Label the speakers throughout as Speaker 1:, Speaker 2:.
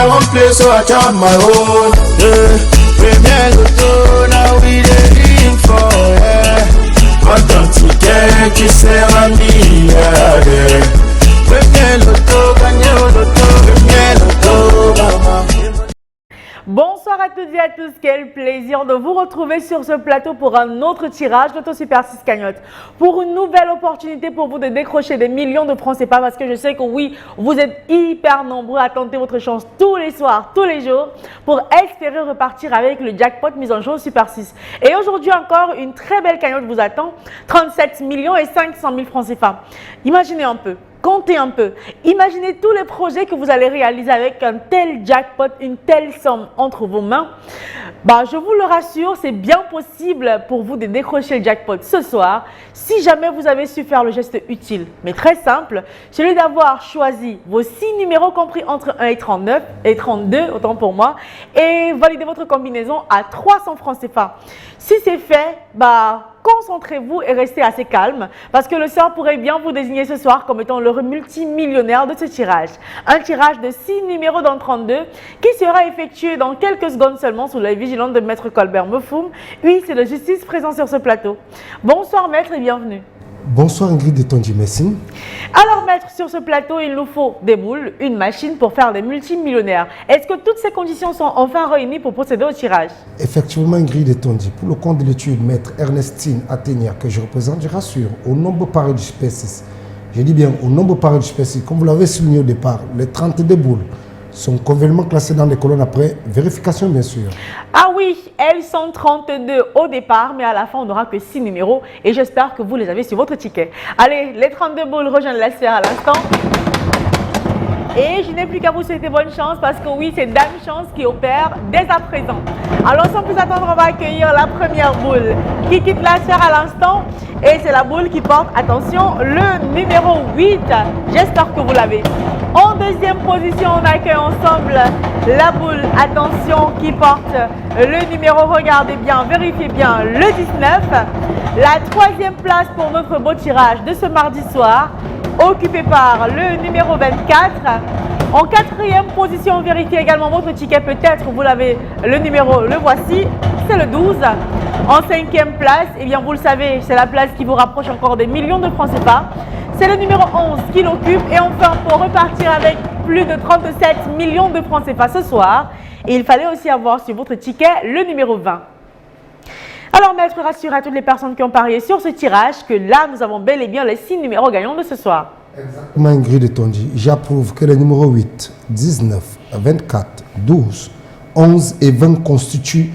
Speaker 1: I won't play, so I chop my own. Yeah. Premier Loto, now we dey for yeah. Content ticket, qui sert à milliardaire. Premier Loto, gagné au loto, premier Loto, maman.
Speaker 2: Bonsoir à toutes et à tous, quel plaisir de vous retrouver sur ce plateau pour un autre tirage d'Auto Super 6 Cagnotte. Pour une nouvelle opportunité pour vous de décrocher des millions de francs CFA, parce que je sais que oui, vous êtes hyper nombreux à tenter votre chance tous les soirs, tous les jours, pour espérer repartir avec le jackpot mis en jeu au Super 6. Et aujourd'hui encore, une très belle cagnotte vous attend, 37 millions et 500 000 francs CFA. Imaginez un peu. Comptez un peu. Imaginez tous les projets que vous allez réaliser avec un tel jackpot, une telle somme entre vos mains. Je vous le rassure, c'est bien possible pour vous de décrocher le jackpot ce soir si jamais vous avez su faire le geste utile, mais très simple, celui d'avoir choisi vos 6 numéros compris entre 1 et 39 et 32, autant pour moi, et valider votre combinaison à 300 francs CFA. Si c'est fait, concentrez-vous et restez assez calme parce que le sort pourrait bien vous désigner ce soir comme étant le multimillionnaire de ce tirage. Un tirage de 6 numéros dans 32 qui sera effectué dans quelques secondes seulement sous la vigilance de Maître Colbert Mefoum, huissier de justice présent sur ce plateau. Bonsoir Maître et bienvenue.
Speaker 3: Bonsoir Ingrid de Tonji, merci.
Speaker 2: Alors Maître, sur ce plateau, il nous faut des boules, une machine pour faire des multimillionnaires. Est-ce que toutes ces conditions sont enfin réunies pour procéder au tirage?
Speaker 3: Effectivement Ingrid de Tonji, pour le compte de l'étude Maître Ernestine Athénia que je représente, je rassure, au nombre pareil du Super 6. Je dis bien au nombre pareil du Super 6, comme vous l'avez souligné au départ, les 32 boules sont convenablement classées dans les colonnes après vérification bien sûr.
Speaker 2: Ah oui, elles sont 32 au départ, mais à la fin on n'aura que 6 numéros et j'espère que vous les avez sur votre ticket. Allez, les 32 boules rejoignent la sphère à l'instant. Et je n'ai plus qu'à vous souhaiter bonne chance parce que oui, c'est Dame Chance qui opère dès à présent. Alors sans plus attendre, on va accueillir la première boule qui quitte la sphère à l'instant. Et c'est la boule qui porte, attention, le numéro 8. J'espère que vous l'avez. En deuxième position, on accueille ensemble la boule, attention, qui porte le numéro, regardez bien, vérifiez bien, le 19. La troisième place pour notre beau tirage de ce mardi soir, occupé par le numéro 24. En quatrième position, vérifiez également votre ticket, peut-être vous l'avez, le numéro, le voici, c'est le 12. En cinquième place, eh bien vous le savez, c'est la place qui vous rapproche encore des millions de francs CFA. C'est le numéro 11 qui l'occupe. Et enfin, pour repartir avec plus de 37 millions de francs CFA ce soir, il fallait aussi avoir sur votre ticket le numéro 20. Alors, Maître, rassure à toutes les personnes qui ont parié sur ce tirage que là, nous avons bel et bien les 6 numéros gagnants de ce soir.
Speaker 3: Exactement, Ingrid de Tonji, j'approuve que les numéros 8, 19, 24, 12, 11 et 20 constituent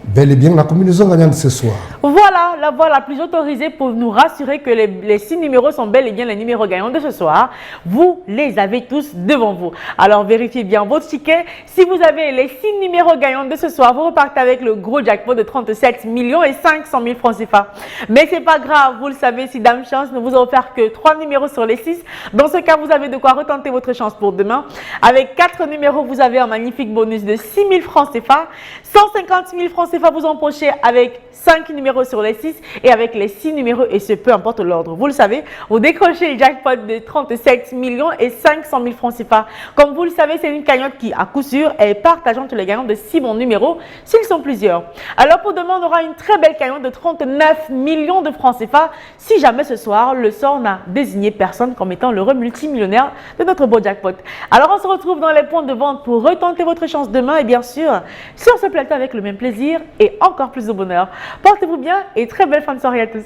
Speaker 3: bel et bien la combinaison gagnante de ce soir.
Speaker 2: Voilà la voie la plus autorisée pour nous rassurer que les 6 numéros sont bel et bien les numéros gagnants de ce soir. Vous les avez tous devant vous. Alors vérifiez bien votre ticket. Si vous avez les 6 numéros gagnants de ce soir, vous repartez avec le gros jackpot de 37 millions et 500 000 francs CFA. Mais c'est pas grave, vous le savez, si Dame Chance ne vous a offert que 3 numéros sur les 6, dans ce cas, vous avez de quoi retenter votre chance pour demain. Avec 4 numéros, vous avez un magnifique bonus de 6 000 francs CFA, 150 000 francs CFA vous empocher avec 5 numéros sur les 6 et avec les 6 numéros et ce peu importe l'ordre. Vous le savez, vous décrochez le jackpot de 37 millions et 500 000 francs CFA. Comme vous le savez, c'est une cagnotte qui, à coup sûr, est partageante les gagnants de 6 bons numéros s'ils sont plusieurs. Alors pour demain, on aura une très belle cagnotte de 39 millions de francs CFA si jamais ce soir, le sort n'a désigné personne comme étant l'heureux multimillionnaire de notre beau jackpot. Alors on se retrouve dans les points de vente pour retenter votre chance demain et bien sûr, sur ce plateau avec le même plaisir et encore plus de bonheur. Portez-vous bien et très belle fin de soirée à tous.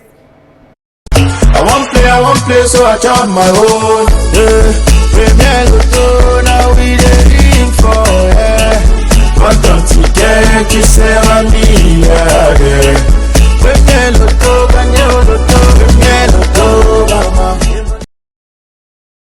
Speaker 1: I won't play, so I chop my own. Yeah. Premier